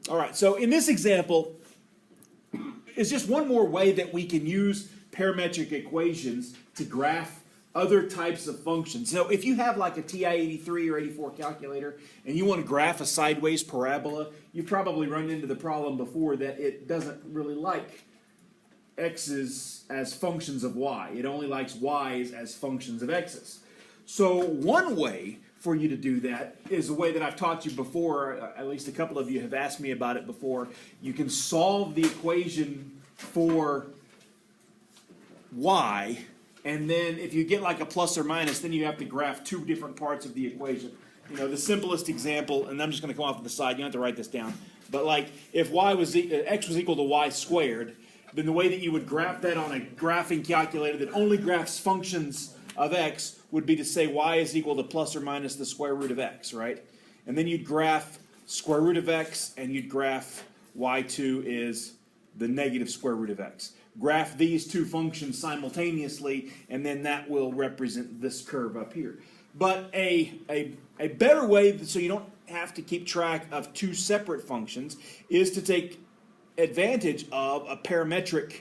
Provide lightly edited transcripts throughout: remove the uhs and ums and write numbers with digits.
All right, so in this example, it's just one more way that we can use parametric equations to graph other types of functions. So if you have like a TI-83 or 84 calculator and you want to graph a sideways parabola, you probably run into the problem before that it doesn't really like x's as functions of y. It only likes y's as functions of x's. So one way for you to do that is a way that I've taught you before, at least a couple of you have asked me about it before. You can solve the equation for y, and then if you get like a plus or minus, then you have to graph two different parts of the equation. You know, the simplest example, and I'm just going to come off to the side, you don't have to write this down, but like if x was equal to y squared, then the way that you would graph that on a graphing calculator that only graphs functions of x would be to say y is equal to plus or minus the square root of x, right? And then you'd graph square root of x, and you'd graph y2 is the negative square root of x. Graph these two functions simultaneously, and then that will represent this curve up here. But a better way, so you don't have to keep track of two separate functions, is to take advantage of a parametric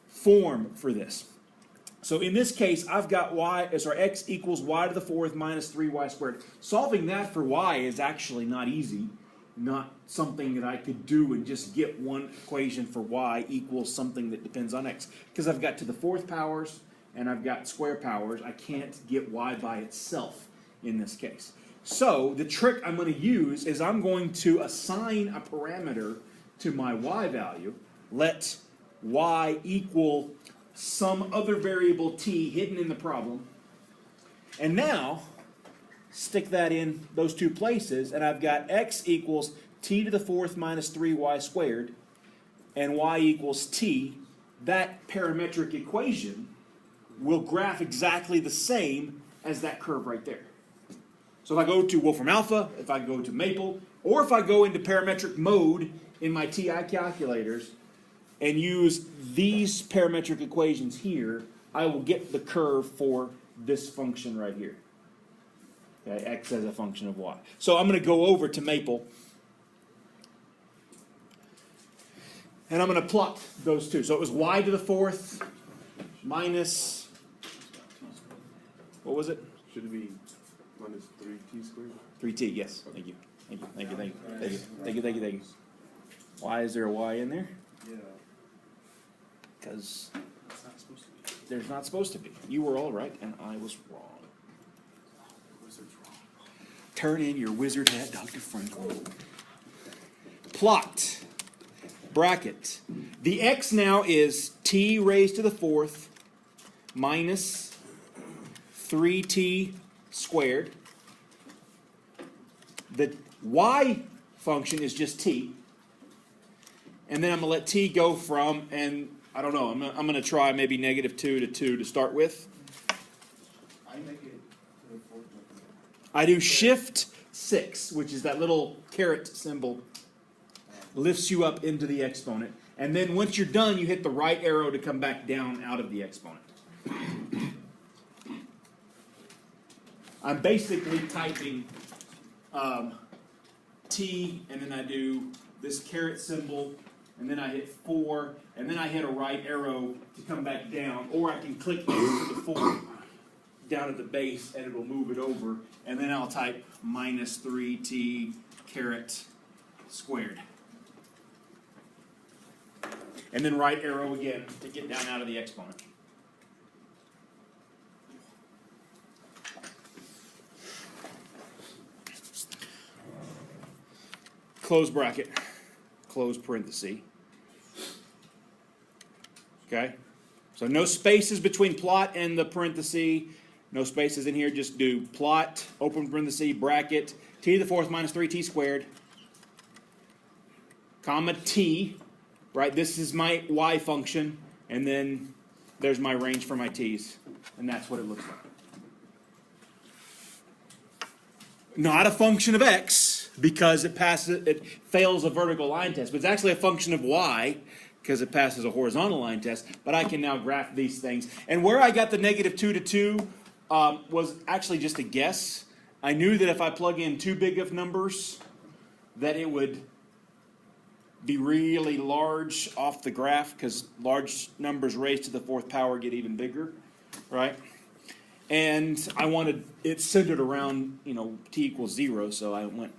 form for this. So in this case, I've got x equals y to the fourth minus 3y squared. Solving that for y is actually not easy, not something that I could do and just get one equation for y equals something that depends on x. Because I've got to the fourth powers and I've got square powers, I can't get y by itself in this case. So the trick I'm going to use is I'm going to assign a parameter to my y value, let y equal some other variable t hidden in the problem, and now stick that in those two places, and I've got x equals t to the fourth minus 3y squared, and y equals t. That parametric equation will graph exactly the same as that curve right there. So if I go to Wolfram Alpha, if I go to Maple, or if I go into parametric mode in my TI calculators and use these parametric equations here, I will get the curve for this function right here. Okay, x as a function of y. So I'm going to go over to Maple, and I'm going to plot those two. So it was y to the fourth minus, what was it? Should it be minus 3t squared? 3t, yes. Thank you. Thank you. Thank you. Thank you. Thank you. Thank you. Thank you. Thank you. Why is there a y in there? Yeah. Because It's not supposed to be. there's not supposed to be. You were all right, and I was wrong. Wizard's wrong. Turn in your wizard hat, Dr. Franklin. Plot. Bracket. The x now is t raised to the fourth minus 3t squared. The y function is just t. And then I'm going to let t go from, and I don't know, I'm going to try maybe negative 2 to 2 to start with. I make it to the fourth. I do shift 6, which is that little caret symbol, lifts you up into the exponent. And then once you're done, you hit the right arrow to come back down out of the exponent. I'm basically typing t, and then I do this caret symbol, and then I hit 4, and then I hit a right arrow to come back down, or I can click into the 4 down at the base, and it will move it over, and then I'll type minus 3t caret squared. And then right arrow again to get down out of the exponent. Close bracket, close parenthesis. Okay? So no spaces between plot and the parenthesis. No spaces in here, just do plot, open parenthesis, bracket, t to the fourth minus 3t squared, comma t, right? This is my y function, and then there's my range for my t's, and that's what it looks like. Not a function of x, because it fails a vertical line test, but it's actually a function of y, because it passes a horizontal line test, but I can now graph these things. And where I got the negative 2 to 2 was actually just a guess. I knew that if I plug in too big of numbers, that it would be really large off the graph because large numbers raised to the fourth power get even bigger, right? And I wanted it centered around, t equals 0, so I went.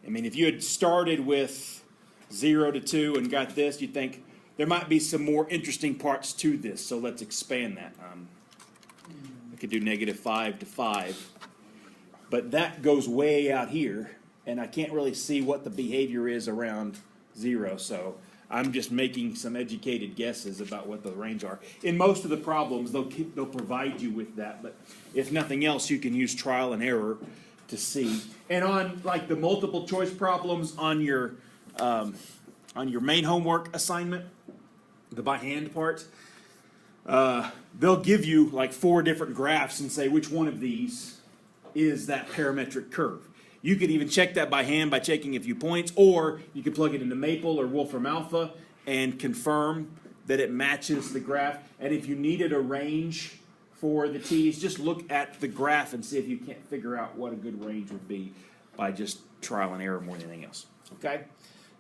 I mean, if you had started with 0 to 2 and got this, you'd think there might be some more interesting parts to this, so let's expand that. I could do -5 to 5, but that goes way out here, and I can't really see what the behavior is around 0, so I'm just making some educated guesses about what the range are. In most of the problems, they'll provide you with that, but if nothing else, you can use trial and error to see. And on like the multiple choice problems on your main homework assignment, the by hand part, they'll give you like 4 different graphs and say which one of these is that parametric curve. You could even check that by hand by checking a few points, or you could plug it into Maple or Wolfram Alpha and confirm that it matches the graph. And if you needed a range for the t's, just look at the graph and see if you can't figure out what a good range would be by just trial and error more than anything else. Okay?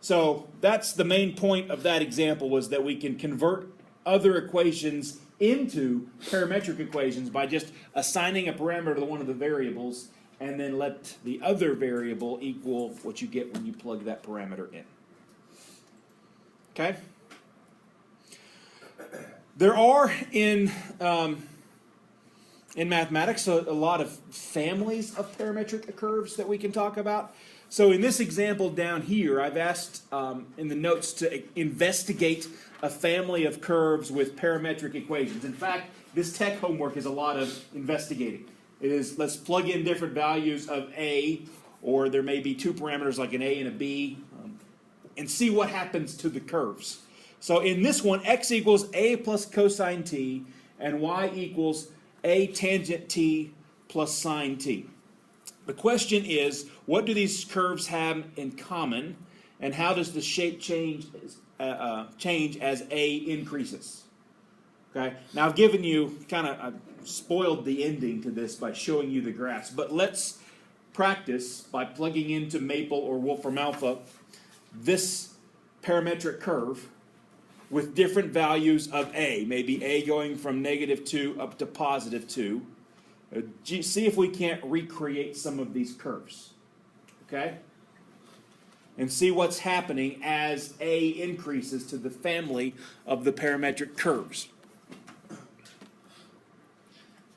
So that's the main point of that example, was that we can convert other equations into parametric equations by just assigning a parameter to one of the variables and then let the other variable equal what you get when you plug that parameter in. Okay? There are in mathematics a lot of families of parametric curves that we can talk about. So in this example down here, I've asked in the notes to investigate a family of curves with parametric equations. In fact, this tech homework is a lot of investigating. It is, let's plug in different values of A, or there may be 2 parameters like an A and a B, and see what happens to the curves. So in this one, x equals A plus cosine t, and y equals A tangent t plus sine t. The question is, what do these curves have in common, and how does the shape change as A increases? Okay. Now I've given you I've spoiled the ending to this by showing you the graphs, but let's practice by plugging into Maple or Wolfram Alpha this parametric curve with different values of A. Maybe A going from -2 up to +2. See if we can't recreate some of these curves. Okay? And see what's happening as A increases to the family of the parametric curves.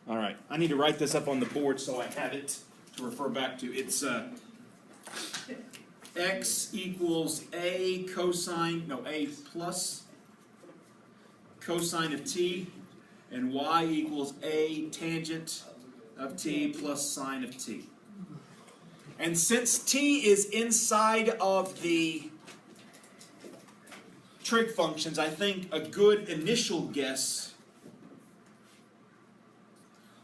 All right, I need to write this up on the board so I have it to refer back to. It's x equals A plus cosine of t, and y equals A tangent of t plus sine of t. And since t is inside of the trig functions, I think a good initial guess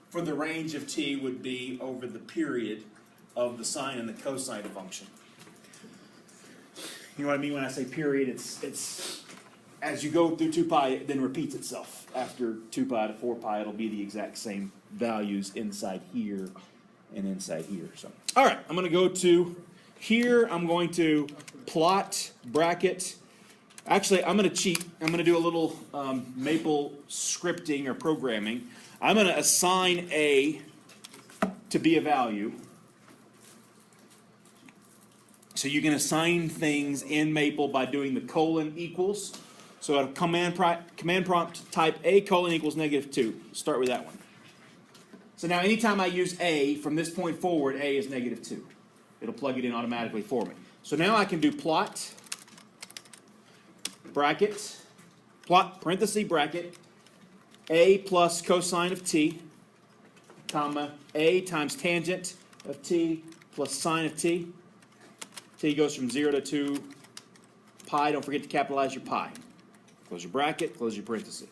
for the range of t would be over the period of the sine and the cosine function. You know what I mean when I say period? It's as you go through 2 pi, it then repeats itself. After 2 pi to 4 pi, it'll be the exact same values inside here and inside here. So, all right, I'm going to go to here. I'm going to plot bracket. Actually, I'm going to cheat. I'm going to do a little Maple scripting or programming. I'm going to assign A to be a value. So you can assign things in Maple by doing the colon equals. So a command prompt type A colon equals -2. Start with that one. So now anytime I use A, from this point forward, A is -2. It'll plug it in automatically for me. So now I can do plot, bracket, plot, parenthesis, bracket, A plus cosine of t, comma, A times tangent of t plus sine of t. T goes from 0 to 2 pi. Don't forget to capitalize your pi. Close your bracket, close your parenthesis.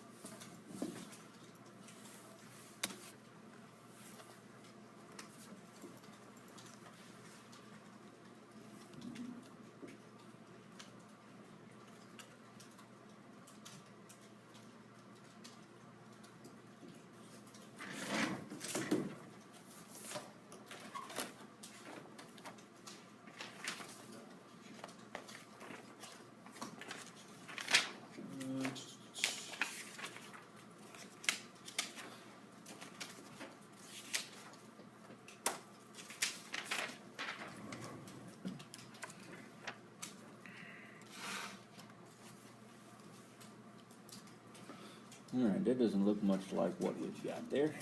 Alright, that doesn't look much like what we've got there.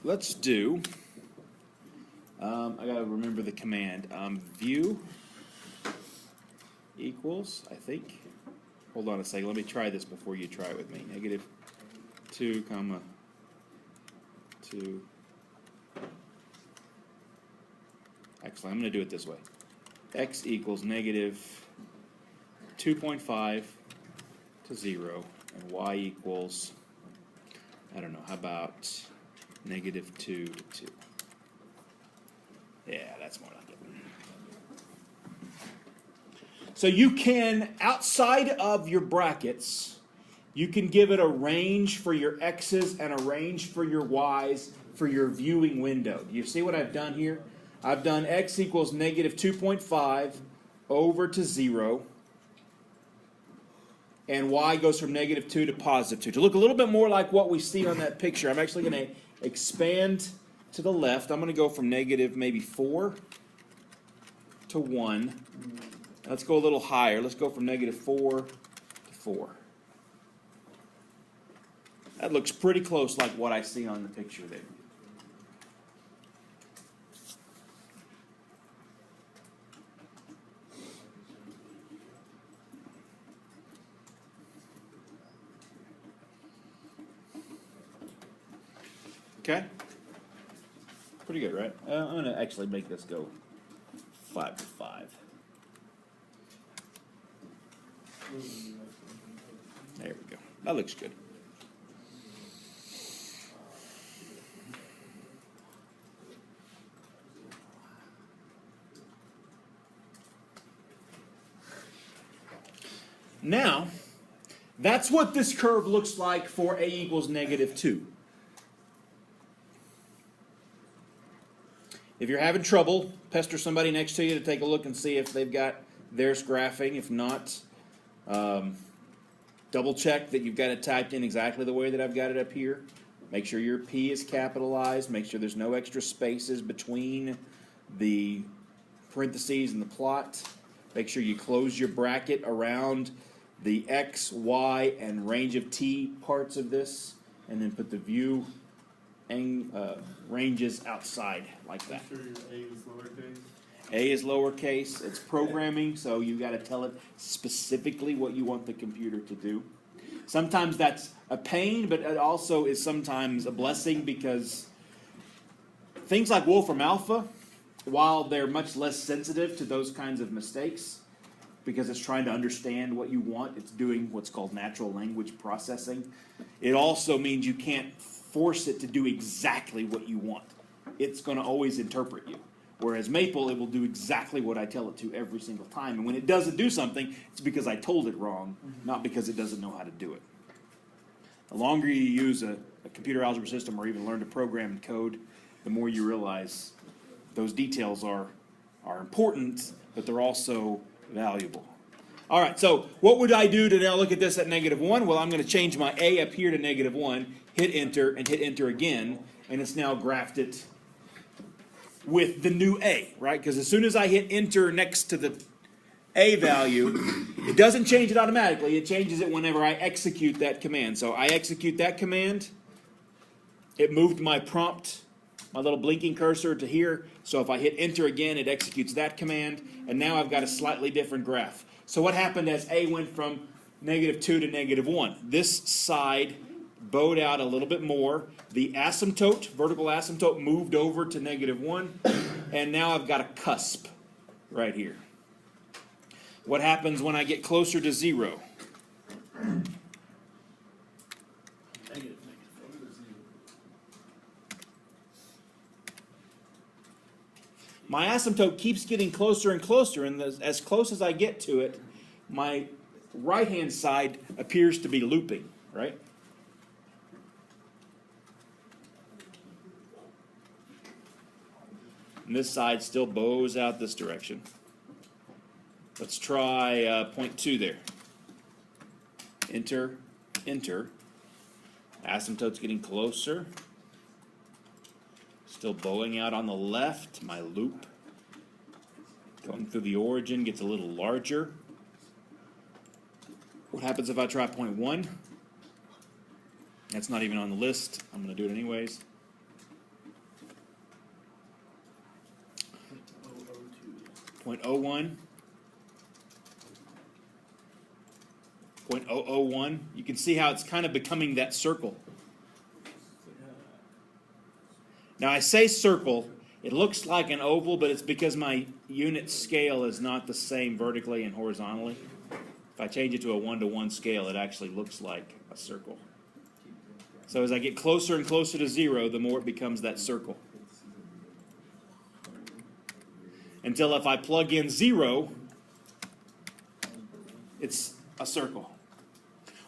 Let's do, I gotta remember the command, view equals, I think, hold on a second, let me try this before you try it with me. Negative 2 comma 2. Actually, I'm going to do it this way. X equals negative 2.5 to 0, and y equals, I don't know, how about negative 2 to 2? Yeah, that's more like it. So you can, outside of your brackets, you can give it a range for your x's and a range for your y's for your viewing window. Do you see what I've done here? I've done x equals negative 2.5 over to 0, and y goes from negative 2 to positive 2. To look a little bit more like what we see on that picture, I'm actually going to expand to the left. I'm going to go from negative maybe 4 to 1. Let's go a little higher. Let's go from negative 4 to 4. That looks pretty close like what I see on the picture there. Okay? Pretty good, right? I'm going to actually make this go 5 to 5. There we go. That looks good. Now, that's what this curve looks like for a equals negative 2. If you're having trouble, pester somebody next to you to take a look and see if they've got theirs graphing. If not, double check that you've got it typed in exactly the way that I've got it up here. Make sure your P is capitalized. Make sure there's no extra spaces between the parentheses and the plot. Make sure you close your bracket around the X, Y, and range of T parts of this, and then put the view ranges outside like that. Make sure your A is lowercase. A is lowercase. It's programming, so you got to tell it specifically what you want the computer to do. Sometimes that's a pain, but it also is sometimes a blessing, because things like Wolfram Alpha, while they're much less sensitive to those kinds of mistakes, because it's trying to understand what you want, it's doing what's called natural language processing. It also means you can't force it to do exactly what you want. It's going to always interpret you. Whereas Maple, it will do exactly what I tell it to every single time. And when it doesn't do something, it's because I told it wrong, not because it doesn't know how to do it. The longer you use a computer algebra system or even learn to program and code, the more you realize those details are important, but they're also valuable. All right, so what would I do to now look at this at negative 1? Well, I'm going to change my A up here to negative 1, hit enter, and hit enter again, and it's now graphed it with the new A, right? Because as soon as I hit enter next to the A value, it doesn't change it automatically. It changes it whenever I execute that command. So I execute that command. It moved my prompt, my little blinking cursor, to here. So if I hit enter again, it executes that command. And now I've got a slightly different graph. So what happened as A went from negative 2 to negative 1? This side bowed out a little bit more. The asymptote, vertical asymptote, moved over to negative 1. And now I've got a cusp right here. What happens when I get closer to 0? My asymptote keeps getting closer and closer, and as close as I get to it, my right-hand side appears to be looping, right? And this side still bows out this direction. Let's try 0.2 there. Enter, enter. Asymptote's getting closer. Still bowing out on the left. My loop going through the origin gets a little larger. What happens if I try point 1? That's not even on the list. I'm going to do it anyways. 0.01. 0.001. You can see how it's kind of becoming that circle. Now I say circle, it looks like an oval, but it's because my unit scale is not the same vertically and horizontally. If I change it to a 1-to-1 scale, it actually looks like a circle. So as I get closer and closer to 0, the more it becomes that circle. Until if I plug in 0, it's a circle.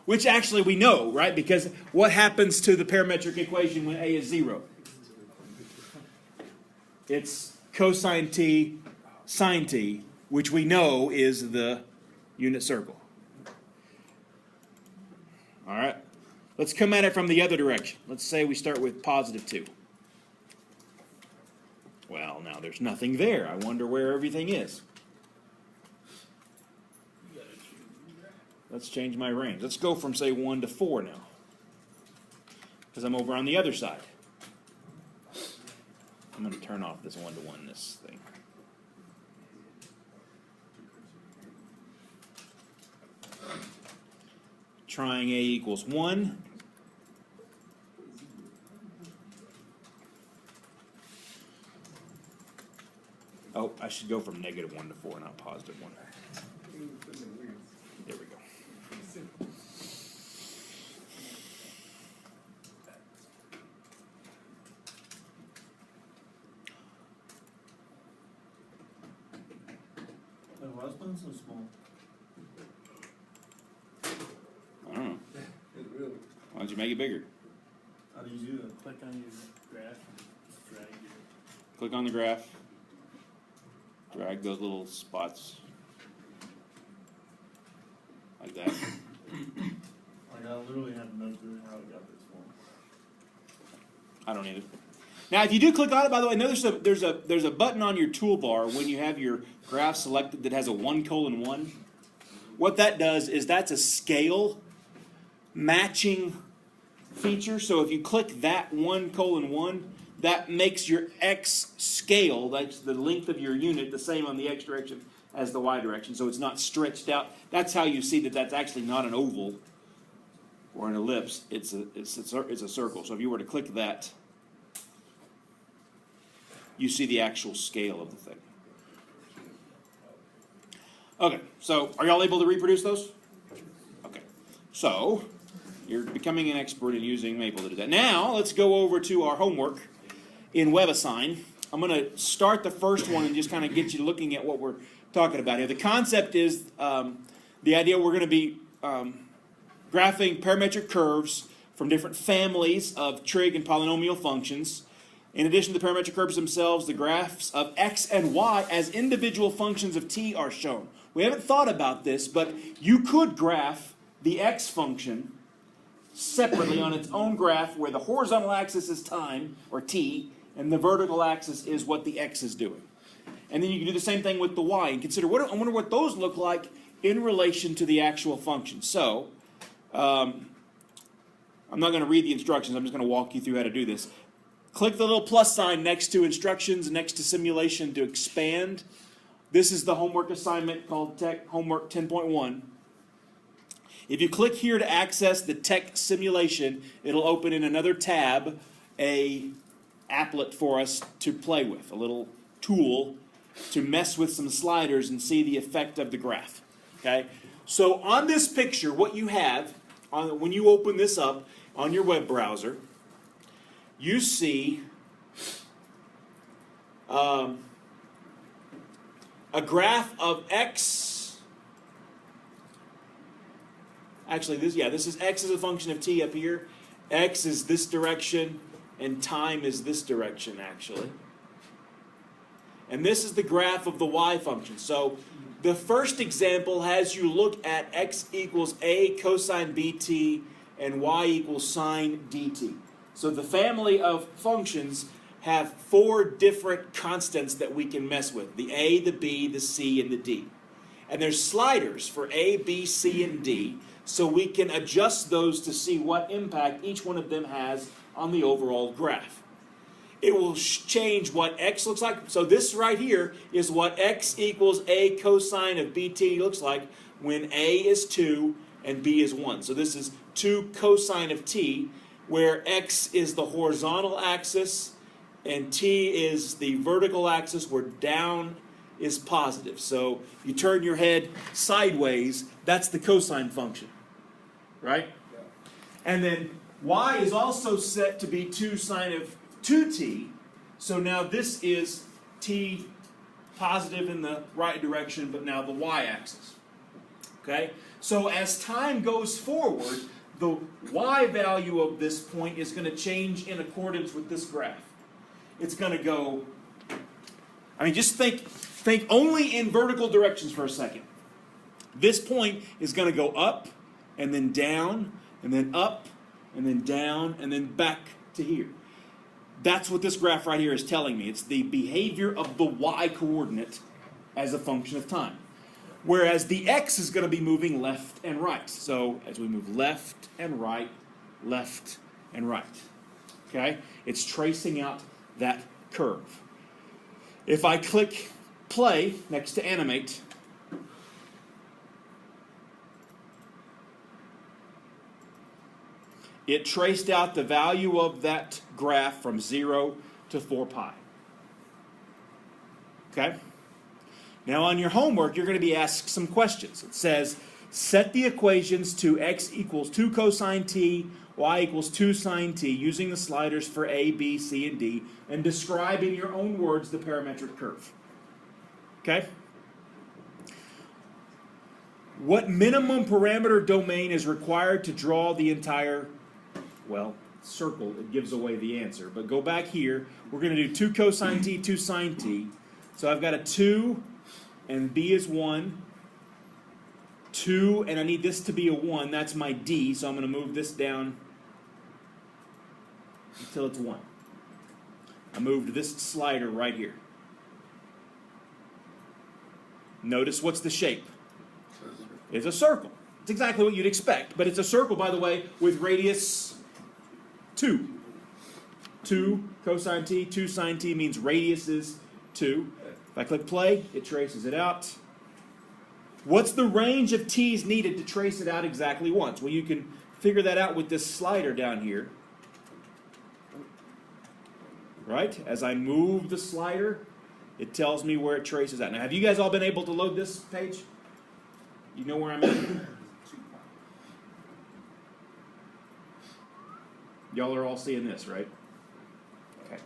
Which actually we know, right? Because what happens to the parametric equation when A is 0? It's cosine t sine t, which we know is the unit circle. All right. Let's come at it from the other direction. Let's say we start with positive 2. Well, now there's nothing there. I wonder where everything is. Let's change my range. Let's go from, say, 1 to 4 now. Because I'm over on the other side. I'm going to turn off this 1-to-1-ness thing. Trying A equals 1. Oh, I should go from negative 1 to 4, not positive 1. There we go. Why is one so small? I don't know. Why don't you make it bigger? How do you do that? Click on your graph, drag your... Click on the graph. Drag those little spots. Like that. Like, I literally have no clue how it got this small. I don't either. Now, if you do click on it, by the way, notice there's a button on your toolbar when you have your graph selected that has a 1:1. What that does is that's a scale matching feature. So if you click that 1:1, that makes your x scale, that's the length of your unit, the same on the x direction as the y direction. So it's not stretched out. That's how you see that that's actually not an oval or an ellipse. It's a circle. So if you were to click that, you see the actual scale of the thing. Okay, so are y'all able to reproduce those? Okay, so you're becoming an expert in using Maple to do that. Now, let's go over to our homework in WebAssign. I'm going to start the first one and just kind of get you looking at what we're talking about here. The concept is the idea we're going to be graphing parametric curves from different families of trig and polynomial functions. In addition to the parametric curves themselves, the graphs of x and y as individual functions of t are shown. We haven't thought about this, but you could graph the x function separately on its own graph where the horizontal axis is time, or t, and the vertical axis is what the x is doing. And then you can do the same thing with the y and consider, I wonder what those look like in relation to the actual function. So, I'm not going to read the instructions, I'm just going to walk you through how to do this. Click the little plus sign next to instructions, next to simulation to expand. This is the homework assignment called Tech Homework 10.1. If you click here to access the tech simulation, it'll open in another tab a applet for us to play with, a little tool to mess with some sliders and see the effect of the graph. Okay? So on this picture, what you have, when you open this up on your web browser, you see a graph of x. Actually, this is x as a function of t up here. X is this direction, and time is this direction, actually. And this is the graph of the y function. So the first example has you look at x equals a cosine bt and y equals sine dt. So the family of functions have 4 different constants that we can mess with. The A, the B, the C, and the D. And there's sliders for A, B, C, and D, so we can adjust those to see what impact each one of them has on the overall graph. It will change what x looks like. So this right here is what x equals a cosine of bt looks like when a is 2 and b is 1. So this is 2 cosine of t, where x is the horizontal axis and t is the vertical axis, where down is positive. So you turn your head sideways, that's the cosine function, right? Yeah. And then y is also set to be 2 sine of 2t. So now this is t positive in the right direction, but now the y-axis. Okay? So as time goes forward, the y value of this point is going to change in accordance with this graph. It's going to go, I mean, just think only in vertical directions for a second. This point is going to go up, and then down, and then up, and then down, and then back to here. That's what this graph right here is telling me. It's the behavior of the y-coordinate as a function of time. Whereas the x is going to be moving left and right. So as we move left and right, okay? It's tracing out that curve. If I click play next to animate, it traced out the value of that graph from 0 to 4 pi. Okay? Now on your homework, you're going to be asked some questions. It says, set the equations to x equals 2 cosine t, y equals 2 sine t, using the sliders for a, b, c, and d, and describe in your own words the parametric curve. Okay? What minimum parameter domain is required to draw the entire, well, circle? It gives away the answer. But go back here. We're going to do 2 cosine t, 2 sine t. So I've got a 2, and b is 1. 2, and I need this to be a 1. That's my d, so I'm going to move this down until it's 1. I moved this slider right here. Notice what's the shape? It's a circle. It's exactly what you'd expect, but it's a circle, by the way, with radius 2. 2 cosine t, 2 sine t means radius is 2. If I click play, it traces it out. What's the range of t's needed to trace it out exactly once? Well, you can figure that out with this slider down here. Right? As I move the slider, it tells me where it traces out. Now, have you guys all been able to load this page? You know where I'm at? Y'all are all seeing this, right? Okay.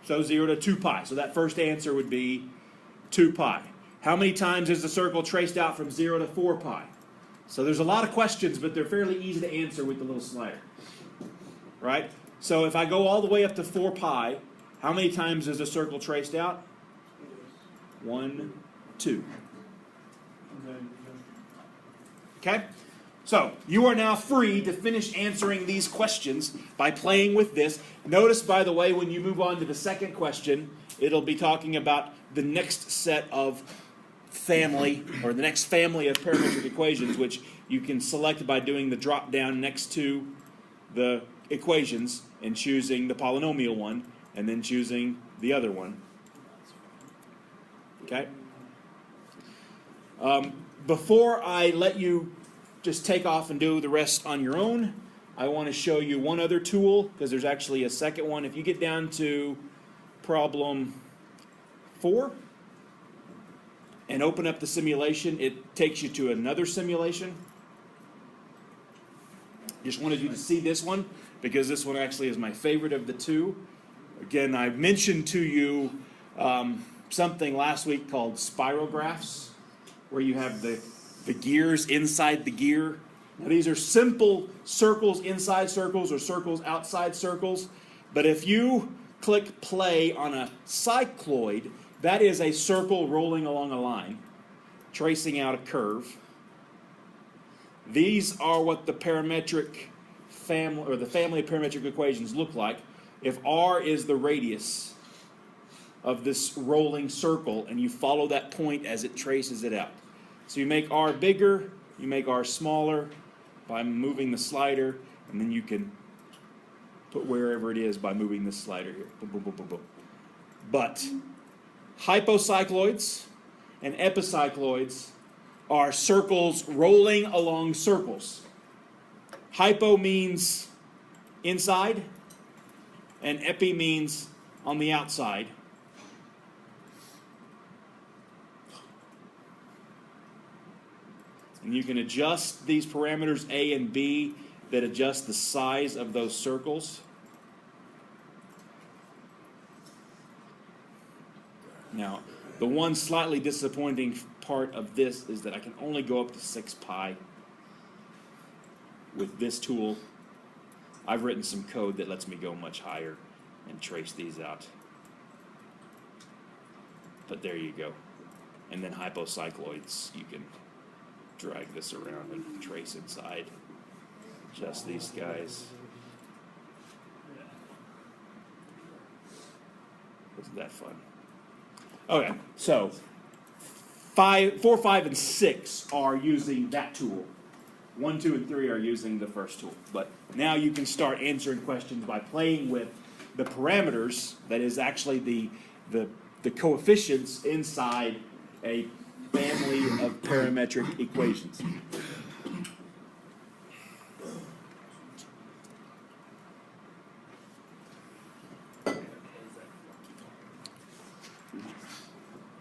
So 0 to 2 pi. So that first answer would be 2 pi. How many times is the circle traced out from 0 to 4 pi? So there's a lot of questions, but they're fairly easy to answer with the little slider. Right? So if I go all the way up to 4 pi, how many times is the circle traced out? 1, 2. Okay? So you are now free to finish answering these questions by playing with this. Notice, by the way, when you move on to the second question, it'll be talking about the next set of family, or the next family of parametric equations, which you can select by doing the drop down next to the equations and choosing the polynomial one, and then choosing the other one. Okay? Before I let you just take off and do the rest on your own, I want to show you one other tool, because there's actually a second one. If you get down to problem 4 and open up the simulation, it takes you to another simulation. Just wanted you to see this one, because this one actually is my favorite of the two. Again, I mentioned to you something last week called spirographs, where you have the gears inside the gear. Now, these are simple circles inside circles or circles outside circles, but if you click play on a cycloid, that is a circle rolling along a line, tracing out a curve. These are what the parametric family, or the family of parametric equations look like if r is the radius of this rolling circle and you follow that point as it traces it out. So you make r bigger, you make r smaller by moving the slider, and then you can put wherever it is by moving this slider here. Boom, boom, boom, boom, boom. But hypocycloids and epicycloids are circles rolling along circles. Hypo means inside, and epi means on the outside. And you can adjust these parameters A and B that adjust the size of those circles. Now, the one slightly disappointing part of this is that I can only go up to 6 pi with this tool. I've written some code that lets me go much higher and trace these out. But there you go. And then hypocycloids, you can drag this around and trace inside just these guys. Isn't that fun? Okay, so 4, 5, and 6 are using that tool. 1, 2, and 3 are using the first tool. But now you can start answering questions by playing with the parameters, that is actually the coefficients inside a family of parametric equations.